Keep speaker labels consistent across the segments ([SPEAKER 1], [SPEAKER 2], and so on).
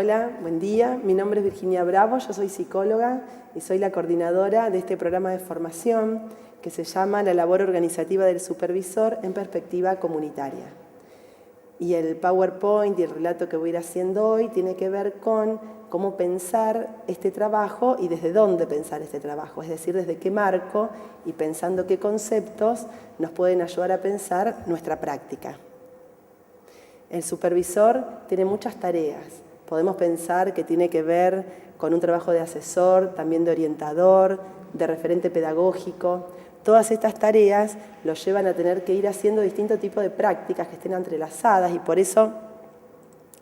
[SPEAKER 1] Hola, buen día. Mi nombre es Virginia Bravo, yo soy psicóloga y soy la coordinadora de este programa de formación que se llama La labor organizativa del supervisor en perspectiva comunitaria. Y el PowerPoint y el relato que voy a ir haciendo hoy tiene que ver con cómo pensar este trabajo y desde dónde pensar este trabajo, es decir, desde qué marco y pensando qué conceptos nos pueden ayudar a pensar nuestra práctica. El supervisor tiene muchas tareas. Podemos pensar que tiene que ver con un trabajo de asesor, también de orientador, de referente pedagógico. Todas estas tareas lo llevan a tener que ir haciendo distintos tipos de prácticas que estén entrelazadas y por eso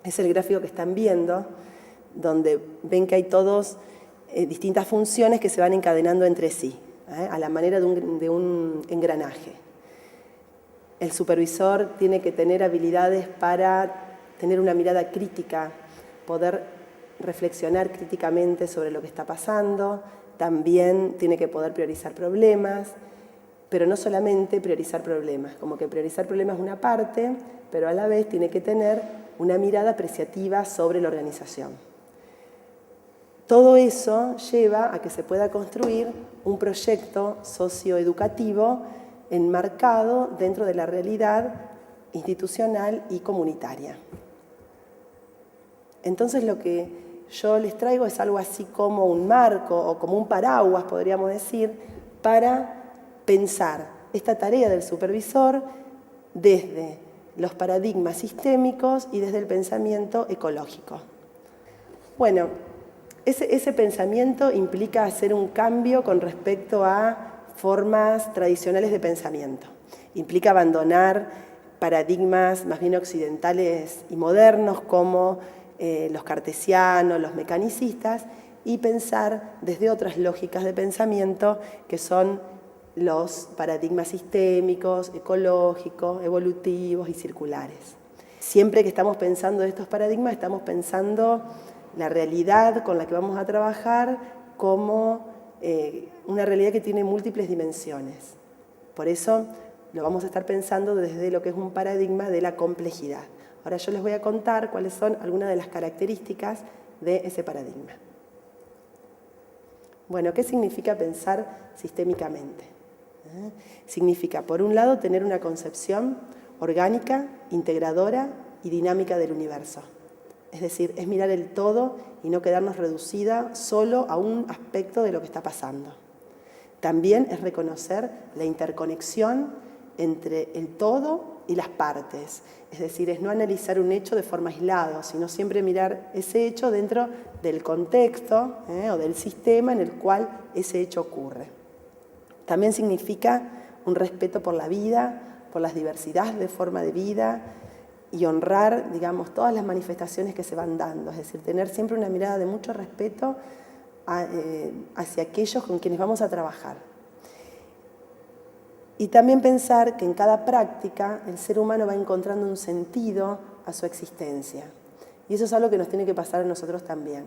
[SPEAKER 1] es el gráfico que están viendo, donde ven que hay todos distintas funciones que se van encadenando entre sí, a la manera de un engranaje. El supervisor tiene que tener habilidades para tener una mirada crítica, poder reflexionar críticamente sobre lo que está pasando, también tiene que poder priorizar problemas, pero no solamente priorizar problemas, como que priorizar problemas es una parte, pero a la vez tiene que tener una mirada apreciativa sobre la organización. Todo eso lleva a que se pueda construir un proyecto socioeducativo enmarcado dentro de la realidad institucional y comunitaria. Entonces lo que yo les traigo es algo así como un marco o como un paraguas, podríamos decir, para pensar esta tarea del supervisor desde los paradigmas sistémicos y desde el pensamiento ecológico. Bueno, ese pensamiento implica hacer un cambio con respecto a formas tradicionales de pensamiento. Implica abandonar paradigmas más bien occidentales y modernos como los cartesianos, los mecanicistas, y pensar desde otras lógicas de pensamiento que son los paradigmas sistémicos, ecológicos, evolutivos y circulares. Siempre que estamos pensando de estos paradigmas, estamos pensando la realidad con la que vamos a trabajar como una realidad que tiene múltiples dimensiones. Por eso lo vamos a estar pensando desde lo que es un paradigma de la complejidad. Ahora yo les voy a contar cuáles son algunas de las características de ese paradigma. Bueno, ¿qué significa pensar sistémicamente? Significa, por un lado, tener una concepción orgánica, integradora y dinámica del universo. Es decir, es mirar el todo y no quedarnos reducida solo a un aspecto de lo que está pasando. También es reconocer la interconexión entre el todo y las partes. Es decir, es no analizar un hecho de forma aislada, sino siempre mirar ese hecho dentro del contexto o del sistema en el cual ese hecho ocurre. También significa un respeto por la vida, por las diversidades de forma de vida, y honrar, digamos, todas las manifestaciones que se van dando, es decir, tener siempre una mirada de mucho respeto hacia aquellos con quienes vamos a trabajar. Y también pensar que en cada práctica el ser humano va encontrando un sentido a su existencia. Y eso es algo que nos tiene que pasar a nosotros también,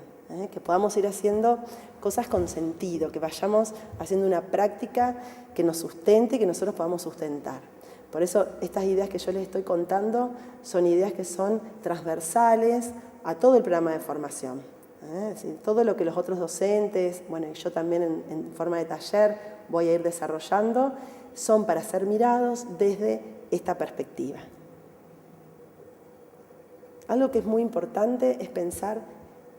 [SPEAKER 1] que podamos ir haciendo cosas con sentido, que vayamos haciendo una práctica que nos sustente y que nosotros podamos sustentar. Por eso estas ideas que yo les estoy contando son ideas que son transversales a todo el programa de formación. Es decir, todo lo que los otros docentes, bueno, y yo también en forma de taller voy a ir desarrollando, son para ser mirados desde esta perspectiva. Algo que es muy importante es pensar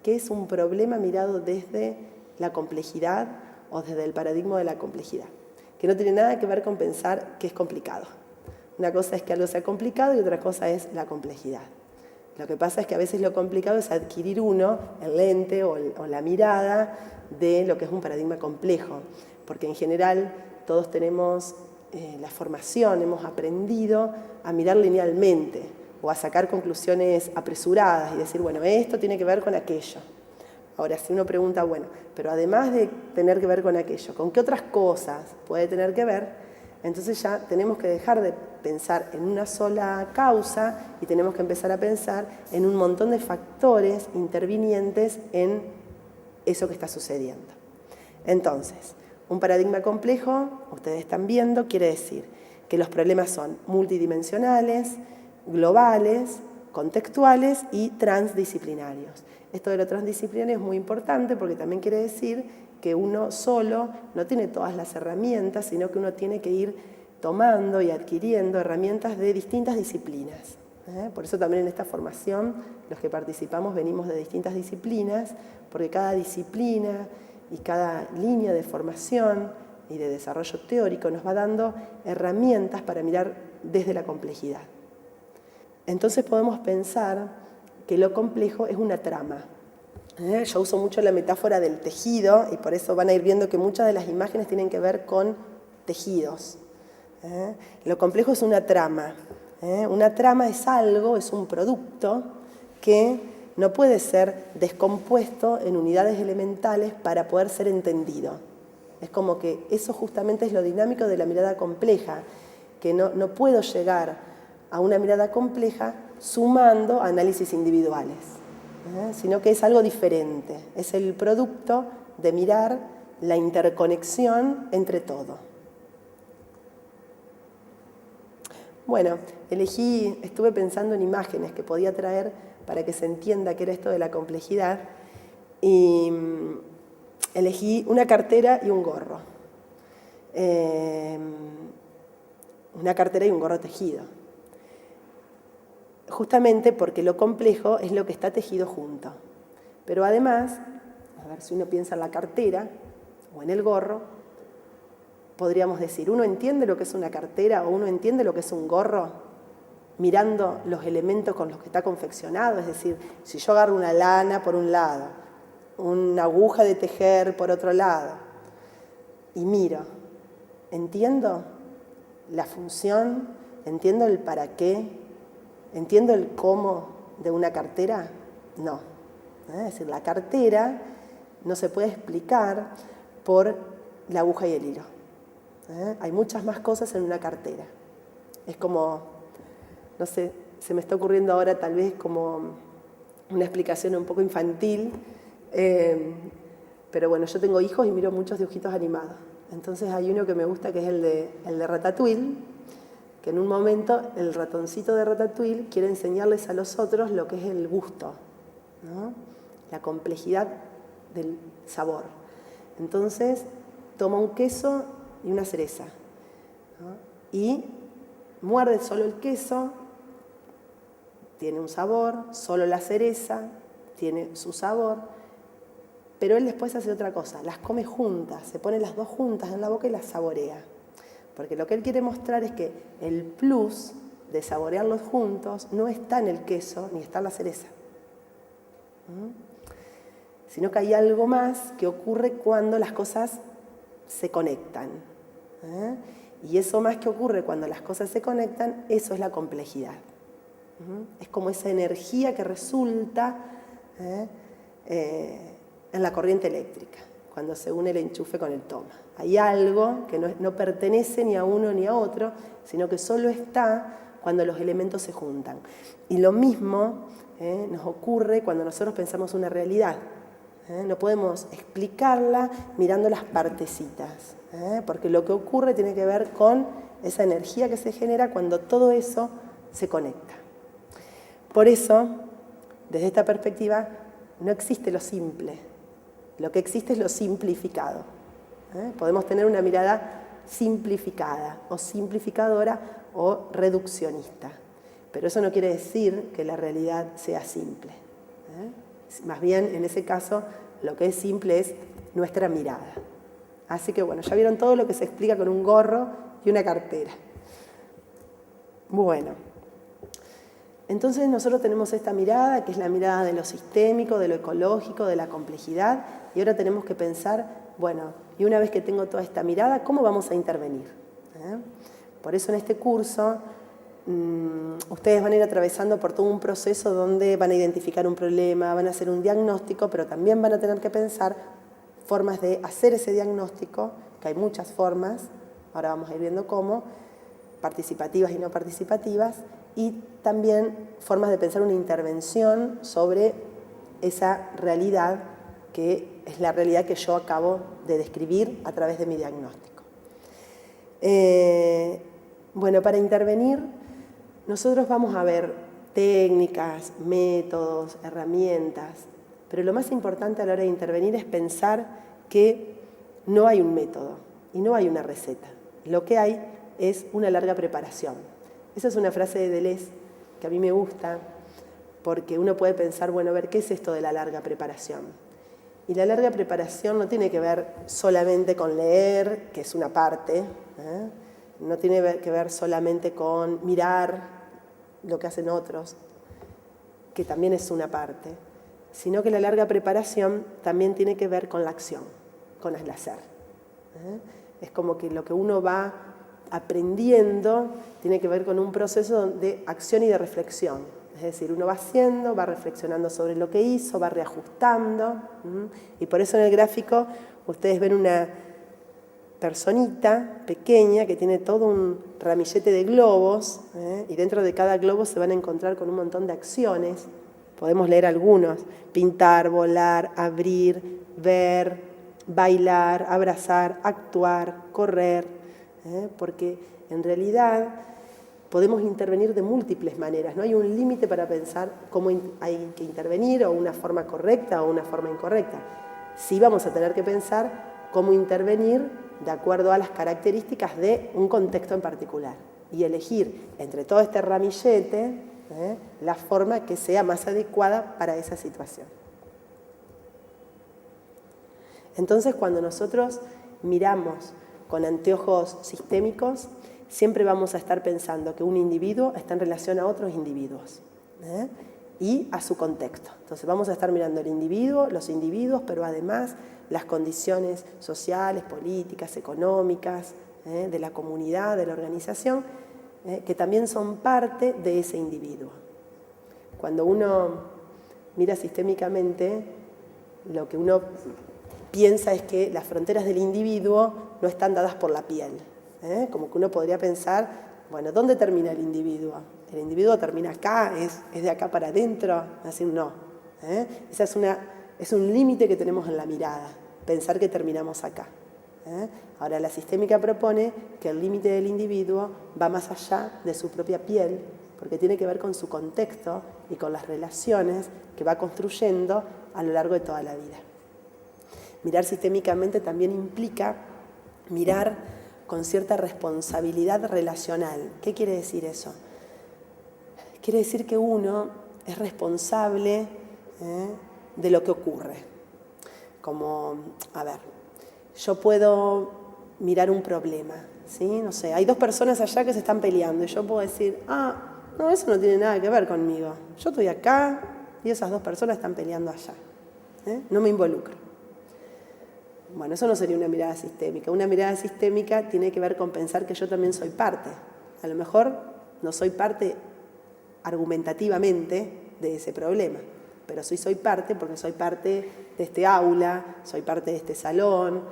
[SPEAKER 1] que es un problema mirado desde la complejidad o desde el paradigma de la complejidad, que no tiene nada que ver con pensar que es complicado. Una cosa es que algo sea complicado y otra cosa es la complejidad. Lo que pasa es que a veces lo complicado es adquirir el lente o la mirada de lo que es un paradigma complejo, porque en general todos tenemos la formación, hemos aprendido a mirar linealmente o a sacar conclusiones apresuradas y decir, bueno, esto tiene que ver con aquello. Ahora, si uno pregunta, bueno, pero además de tener que ver con aquello, ¿con qué otras cosas puede tener que ver? Entonces ya tenemos que dejar de pensar en una sola causa y tenemos que empezar a pensar en un montón de factores intervinientes en eso que está sucediendo. Entonces, un paradigma complejo, ustedes están viendo, quiere decir que los problemas son multidimensionales, globales, contextuales y transdisciplinarios. Esto de lo transdisciplinario es muy importante porque también quiere decir que uno solo no tiene todas las herramientas, sino que uno tiene que ir tomando y adquiriendo herramientas de distintas disciplinas. Por eso también en esta formación los que participamos venimos de distintas disciplinas, porque cada disciplina y cada línea de formación y de desarrollo teórico nos va dando herramientas para mirar desde la complejidad. Entonces podemos pensar que lo complejo es una trama. Yo uso mucho la metáfora del tejido y por eso van a ir viendo que muchas de las imágenes tienen que ver con tejidos. Lo complejo es una trama. Una trama es algo, es un producto que no puede ser descompuesto en unidades elementales para poder ser entendido. Es como que eso justamente es lo dinámico de la mirada compleja, que no puedo llegar a una mirada compleja sumando análisis individuales, sino que es algo diferente, es el producto de mirar la interconexión entre todo. Bueno, estuve pensando en imágenes que podía traer para que se entienda qué era esto de la complejidad y elegí una cartera y un gorro. Una cartera y un gorro tejido. Justamente porque lo complejo es lo que está tejido junto. Pero además, a ver si uno piensa en la cartera o en el gorro, podríamos decir, ¿uno entiende lo que es una cartera o uno entiende lo que es un gorro mirando los elementos con los que está confeccionado? Es decir, si yo agarro una lana por un lado, una aguja de tejer por otro lado, y miro, ¿entiendo la función? ¿Entiendo el para qué? ¿Entiendo el cómo de una cartera? No. Es decir, la cartera no se puede explicar por la aguja y el hilo. Hay muchas más cosas en una cartera. Es como, no sé, se me está ocurriendo ahora tal vez como una explicación un poco infantil, pero bueno, yo tengo hijos y miro muchos dibujitos animados. Entonces hay uno que me gusta que es el de Ratatouille, que en un momento el ratoncito de Ratatouille quiere enseñarles a los otros lo que es el gusto, ¿no? La complejidad del sabor. Entonces toma un queso y una cereza, ¿no? Y muerde solo el queso, tiene un sabor, solo la cereza tiene su sabor, pero él después hace otra cosa, las come juntas, se pone las dos juntas en la boca y las saborea. Porque lo que él quiere mostrar es que el plus de saborearlos juntos no está en el queso ni está en la cereza, sino que hay algo más que ocurre cuando las cosas se conectan. Y eso más que ocurre cuando las cosas se conectan, eso es la complejidad. Es como esa energía que resulta en la corriente eléctrica, cuando se une el enchufe con el toma. Hay algo que no pertenece ni a uno ni a otro, sino que solo está cuando los elementos se juntan. Y lo mismo nos ocurre cuando nosotros pensamos una realidad. No podemos explicarla mirando las partecitas, porque lo que ocurre tiene que ver con esa energía que se genera cuando todo eso se conecta. Por eso, desde esta perspectiva, no existe lo simple. Lo que existe es lo simplificado. Podemos tener una mirada simplificada o simplificadora o reduccionista, pero eso no quiere decir que la realidad sea simple. Más bien, en ese caso, lo que es simple es nuestra mirada. Así que bueno, ya vieron todo lo que se explica con un gorro y una cartera. Bueno, entonces nosotros tenemos esta mirada, que es la mirada de lo sistémico, de lo ecológico, de la complejidad, y ahora tenemos que pensar, bueno, y una vez que tengo toda esta mirada, ¿cómo vamos a intervenir? Por eso en este curso ustedes van a ir atravesando por todo un proceso donde van a identificar un problema, van a hacer un diagnóstico, pero también van a tener que pensar formas de hacer ese diagnóstico, que hay muchas formas, ahora vamos a ir viendo cómo, participativas y no participativas, y también formas de pensar una intervención sobre esa realidad que es la realidad que yo acabo de describir a través de mi diagnóstico. Bueno, para intervenir, nosotros vamos a ver técnicas, métodos, herramientas Pero lo más importante a la hora de intervenir es pensar que no hay un método y no hay una receta. Lo que hay es una larga preparación. Esa es una frase de Deleuze que a mí me gusta, porque uno puede pensar, bueno, a ver, ¿qué es esto de la larga preparación? Y la larga preparación no tiene que ver solamente con leer, que es una parte, no tiene que ver solamente con mirar lo que hacen otros, que también es una parte, sino que la larga preparación también tiene que ver con la acción, con el hacer. Es como que lo que uno va aprendiendo tiene que ver con un proceso de acción y de reflexión. Es decir, uno va haciendo, va reflexionando sobre lo que hizo, va reajustando. Y por eso en el gráfico ustedes ven una personita pequeña que tiene todo un ramillete de globos, y dentro de cada globo se van a encontrar con un montón de acciones. Podemos leer algunos: pintar, volar, abrir, ver, bailar, abrazar, actuar, correr, porque en realidad podemos intervenir de múltiples maneras, no hay un límite para pensar cómo hay que intervenir, o una forma correcta o una forma incorrecta. Sí vamos a tener que pensar cómo intervenir de acuerdo a las características de un contexto en particular y elegir entre todo este ramillete la forma que sea más adecuada para esa situación. Entonces, cuando nosotros miramos con anteojos sistémicos, siempre vamos a estar pensando que un individuo está en relación a otros individuos y a su contexto. Entonces vamos a estar mirando el individuo, los individuos, pero además las condiciones sociales, políticas, económicas, de la comunidad, de la organización, que también son parte de ese individuo. Cuando uno mira sistémicamente, lo que uno piensa es que las fronteras del individuo no están dadas por la piel. Como que uno podría pensar, bueno, ¿dónde termina el individuo? ¿El individuo termina acá? ¿Es de acá para adentro? Así no. Esa es un límite que tenemos en la mirada, pensar que terminamos acá. Ahora, la sistémica propone que el límite del individuo va más allá de su propia piel, porque tiene que ver con su contexto y con las relaciones que va construyendo a lo largo de toda la vida. Mirar sistémicamente también implica mirar con cierta responsabilidad relacional. ¿Qué quiere decir eso? Quiere decir que uno es responsable de lo que ocurre. Como, a ver, yo puedo mirar un problema, ¿sí? No sé, hay dos personas allá que se están peleando y yo puedo decir, no, eso no tiene nada que ver conmigo. Yo estoy acá y esas dos personas están peleando allá. No me involucro. Bueno, eso no sería una mirada sistémica. Una mirada sistémica tiene que ver con pensar que yo también soy parte. A lo mejor no soy parte argumentativamente de ese problema, pero sí soy parte porque soy parte de este aula, soy parte de este salón.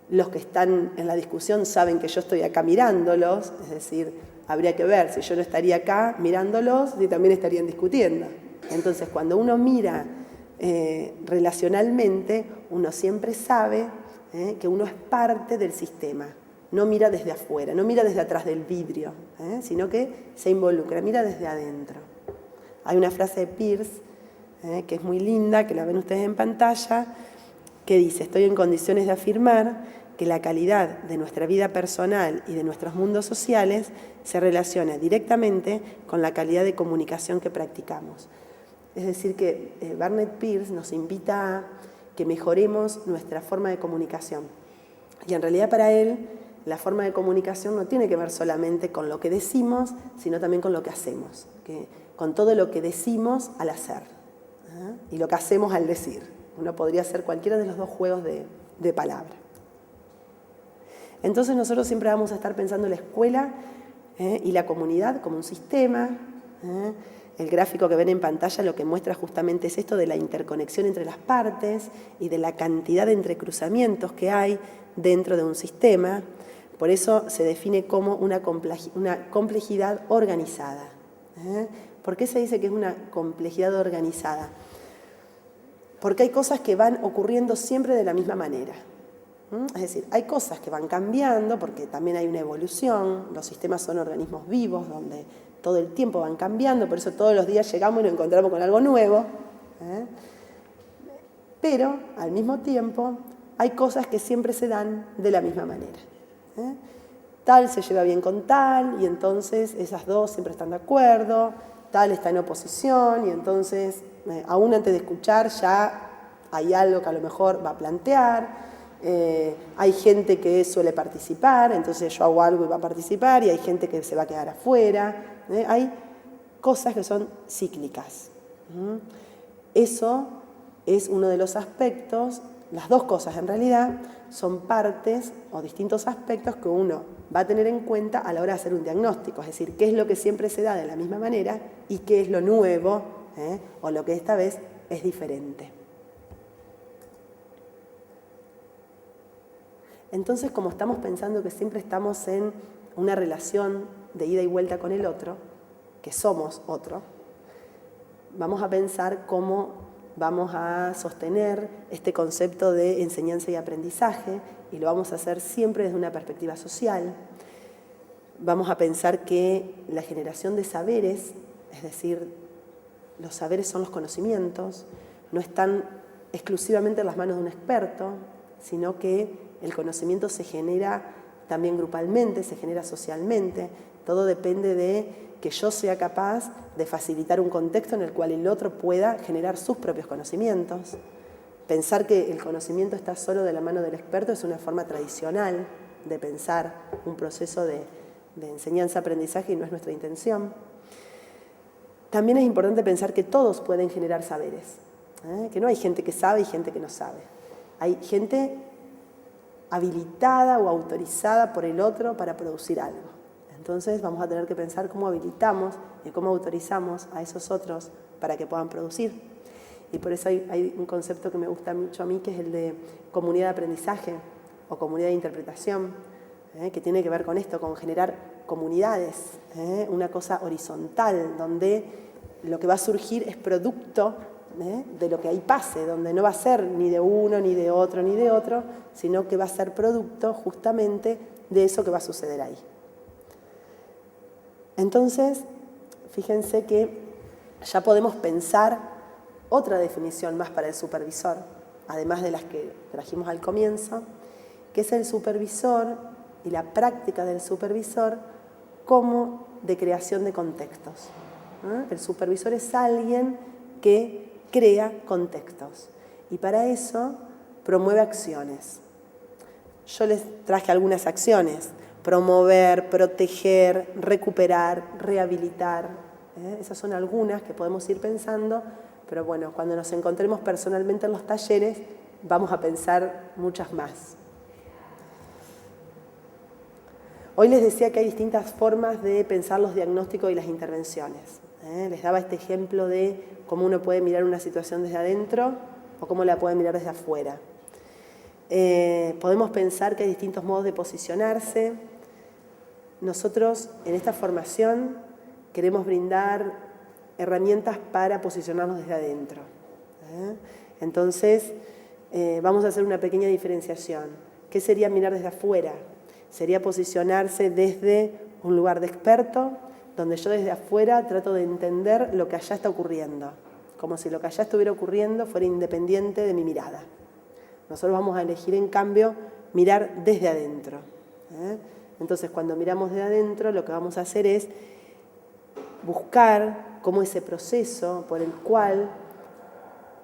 [SPEAKER 1] Los que están en la discusión saben que yo estoy acá mirándolos, es decir, habría que ver si yo no estaría acá mirándolos y también estarían discutiendo. Entonces, cuando uno mira relacionalmente, uno siempre sabe que uno es parte del sistema. No mira desde afuera, no mira desde atrás del vidrio, sino que se involucra, mira desde adentro. Hay una frase de Peirce que es muy linda, que la ven ustedes en pantalla, que dice: estoy en condiciones de afirmar que la calidad de nuestra vida personal y de nuestros mundos sociales se relaciona directamente con la calidad de comunicación que practicamos. Es decir, que Barnett Peirce nos invita a que mejoremos nuestra forma de comunicación. Y en realidad para él, la forma de comunicación no tiene que ver solamente con lo que decimos, sino también con lo que hacemos, con todo lo que decimos al hacer y lo que hacemos al decir. Uno podría hacer cualquiera de los dos juegos de palabra. Entonces nosotros siempre vamos a estar pensando en la escuela y la comunidad como un sistema. El gráfico que ven en pantalla lo que muestra justamente es esto de la interconexión entre las partes y de la cantidad de entrecruzamientos que hay dentro de un sistema. Por eso se define como una complejidad organizada. ¿Por qué se dice que es una complejidad organizada? Porque hay cosas que van ocurriendo siempre de la misma manera. Es decir, hay cosas que van cambiando porque también hay una evolución, los sistemas son organismos vivos donde todo el tiempo van cambiando, por eso todos los días llegamos y nos encontramos con algo nuevo. Pero, al mismo tiempo, hay cosas que siempre se dan de la misma manera. Tal se lleva bien con tal, y entonces esas dos siempre están de acuerdo, tal está en oposición, y entonces, aún antes de escuchar, ya hay algo que a lo mejor va a plantear. Hay gente que suele participar, entonces yo hago algo y va a participar, y hay gente que se va a quedar afuera. Hay cosas que son cíclicas. Eso es uno de los aspectos, las dos cosas en realidad, son partes o distintos aspectos que uno va a tener en cuenta a la hora de hacer un diagnóstico, es decir, qué es lo que siempre se da de la misma manera y qué es lo nuevo, o lo que esta vez es diferente. Entonces, como estamos pensando que siempre estamos en una relación de ida y vuelta con el otro, que somos otro, vamos a pensar cómo vamos a sostener este concepto de enseñanza y aprendizaje, y lo vamos a hacer siempre desde una perspectiva social. Vamos a pensar que la generación de saberes, es decir, los saberes son los conocimientos, no están exclusivamente en las manos de un experto, sino que el conocimiento se genera también grupalmente, se genera socialmente. Todo depende de que yo sea capaz de facilitar un contexto en el cual el otro pueda generar sus propios conocimientos. Pensar que el conocimiento está solo de la mano del experto es una forma tradicional de pensar un proceso de enseñanza-aprendizaje y no es nuestra intención. También es importante pensar que todos pueden generar saberes, que no hay gente que sabe y gente que no sabe. Hay gente habilitada o autorizada por el otro para producir algo. Entonces vamos a tener que pensar cómo habilitamos y cómo autorizamos a esos otros para que puedan producir. Y por eso hay un concepto que me gusta mucho a mí, que es el de comunidad de aprendizaje o comunidad de interpretación, que tiene que ver con esto, con generar comunidades, una cosa horizontal, donde lo que va a surgir es producto de lo que ahí pase, donde no va a ser ni de uno, ni de otro, ni de otro, sino que va a ser producto justamente de eso que va a suceder ahí. Entonces, fíjense que ya podemos pensar otra definición más para el supervisor, además de las que trajimos al comienzo, que es el supervisor y la práctica del supervisor como de creación de contextos. El supervisor es alguien que crea contextos y para eso promueve acciones. Yo les traje algunas acciones: promover, proteger, recuperar, rehabilitar. Esas son algunas que podemos ir pensando, pero bueno, cuando nos encontremos personalmente en los talleres vamos a pensar muchas más. Hoy les decía que hay distintas formas de pensar los diagnósticos y las intervenciones. Les daba este ejemplo de cómo uno puede mirar una situación desde adentro o cómo la puede mirar desde afuera. Podemos pensar que hay distintos modos de posicionarse. Nosotros en esta formación queremos brindar herramientas para posicionarnos desde adentro. Entonces, vamos a hacer una pequeña diferenciación. ¿Qué sería mirar desde afuera? Sería posicionarse desde un lugar de experto, donde yo desde afuera trato de entender lo que allá está ocurriendo, como si lo que allá estuviera ocurriendo fuera independiente de mi mirada. Nosotros vamos a elegir, en cambio, mirar desde adentro. Entonces, cuando miramos desde adentro, lo que vamos a hacer es buscar cómo ese proceso por el cual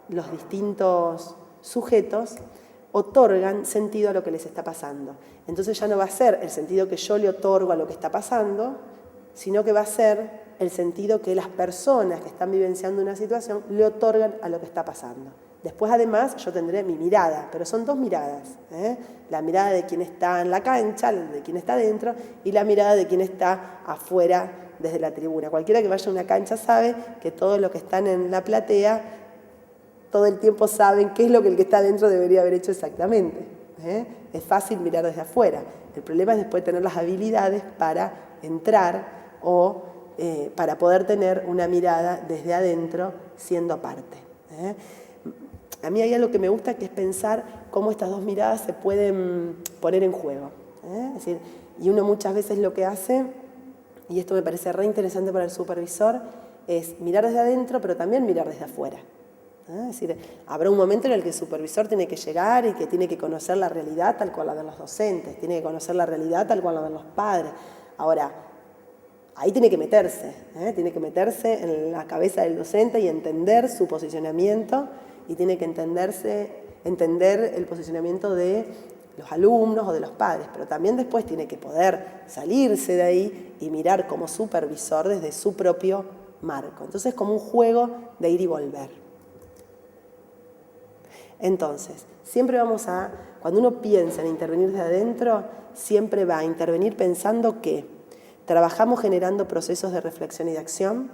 [SPEAKER 1] los distintos sujetos otorgan sentido a lo que les está pasando. Entonces ya no va a ser el sentido que yo le otorgo a lo que está pasando, sino que va a ser el sentido que las personas que están vivenciando una situación le otorgan a lo que está pasando. Después, además, yo tendré mi mirada, pero son dos miradas. La mirada de quien está en la cancha, de quien está dentro, y la mirada de quien está afuera desde la tribuna. Cualquiera que vaya a una cancha sabe que todos los que están en la platea todo el tiempo saben qué es lo que el que está adentro debería haber hecho exactamente. Es fácil mirar desde afuera. El problema es después tener las habilidades para entrar o para poder tener una mirada desde adentro siendo parte. A mí hay algo que me gusta, que es pensar cómo estas dos miradas se pueden poner en juego. Es decir, y uno muchas veces lo que hace, y esto me parece re interesante para el supervisor, es mirar desde adentro, pero también mirar desde afuera. Es decir, habrá un momento en el que el supervisor tiene que llegar y que tiene que conocer la realidad tal cual la ven los docentes, tiene que conocer la realidad tal cual la ven los padres. Ahora, ahí tiene que meterse en la cabeza del docente y entender su posicionamiento, y tiene que entender el posicionamiento de los alumnos o de los padres, pero también después tiene que poder salirse de ahí y mirar como supervisor desde su propio marco. Entonces es como un juego de ir y volver. Entonces, cuando uno piensa en intervenir desde adentro, siempre va a intervenir pensando que trabajamos generando procesos de reflexión y de acción,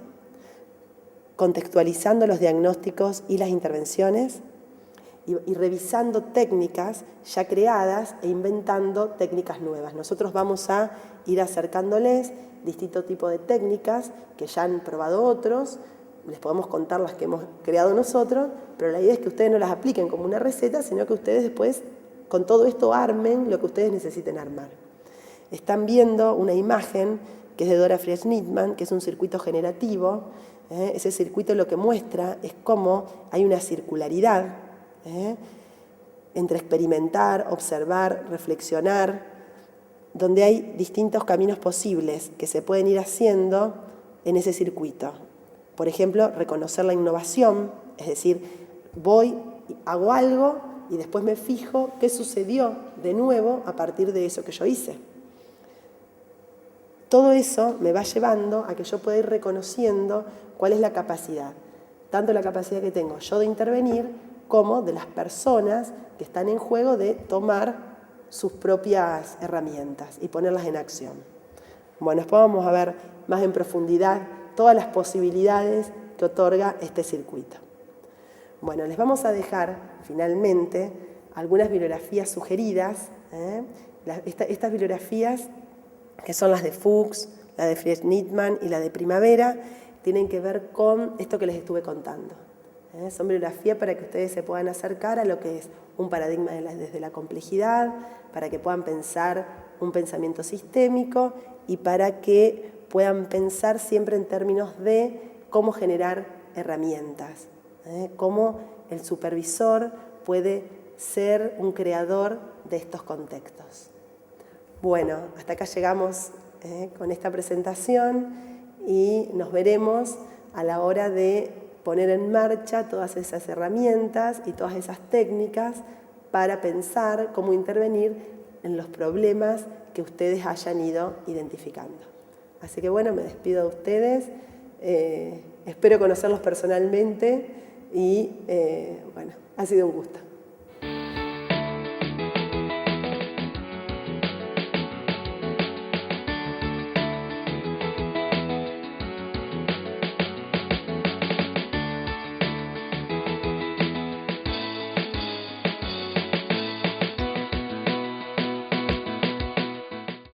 [SPEAKER 1] contextualizando los diagnósticos y las intervenciones, y revisando técnicas ya creadas e inventando técnicas nuevas. Nosotros vamos a ir acercándoles distintos tipos de técnicas que ya han probado otros. Les podemos contar las que hemos creado nosotros, pero la idea es que ustedes no las apliquen como una receta, sino que ustedes después, con todo esto, armen lo que ustedes necesiten armar. Están viendo una imagen que es de Dora Friedman, que es un circuito generativo. Ese circuito lo que muestra es cómo hay una circularidad entre experimentar, observar, reflexionar, donde hay distintos caminos posibles que se pueden ir haciendo en ese circuito. Por ejemplo, reconocer la innovación, es decir, hago algo y después me fijo qué sucedió de nuevo a partir de eso que yo hice. Todo eso me va llevando a que yo pueda ir reconociendo cuál es la capacidad, tanto la capacidad que tengo yo de intervenir como de las personas que están en juego de tomar sus propias herramientas y ponerlas en acción. Bueno, después vamos a ver más en profundidad todas las posibilidades que otorga este circuito. Bueno, les vamos a dejar finalmente algunas bibliografías sugeridas. Estas bibliografías, que son las de Fuchs, la de Friedman y la de Primavera, tienen que ver con esto que les estuve contando. Son bibliografías para que ustedes se puedan acercar a lo que es un paradigma desde la complejidad, para que puedan pensar un pensamiento sistémico y para que puedan pensar siempre en términos de cómo generar herramientas, cómo el supervisor puede ser un creador de estos contextos. Bueno, hasta acá llegamos con esta presentación y nos veremos a la hora de poner en marcha todas esas herramientas y todas esas técnicas para pensar cómo intervenir en los problemas que ustedes hayan ido identificando. Así que bueno, me despido de ustedes, espero conocerlos personalmente y bueno, ha sido un gusto.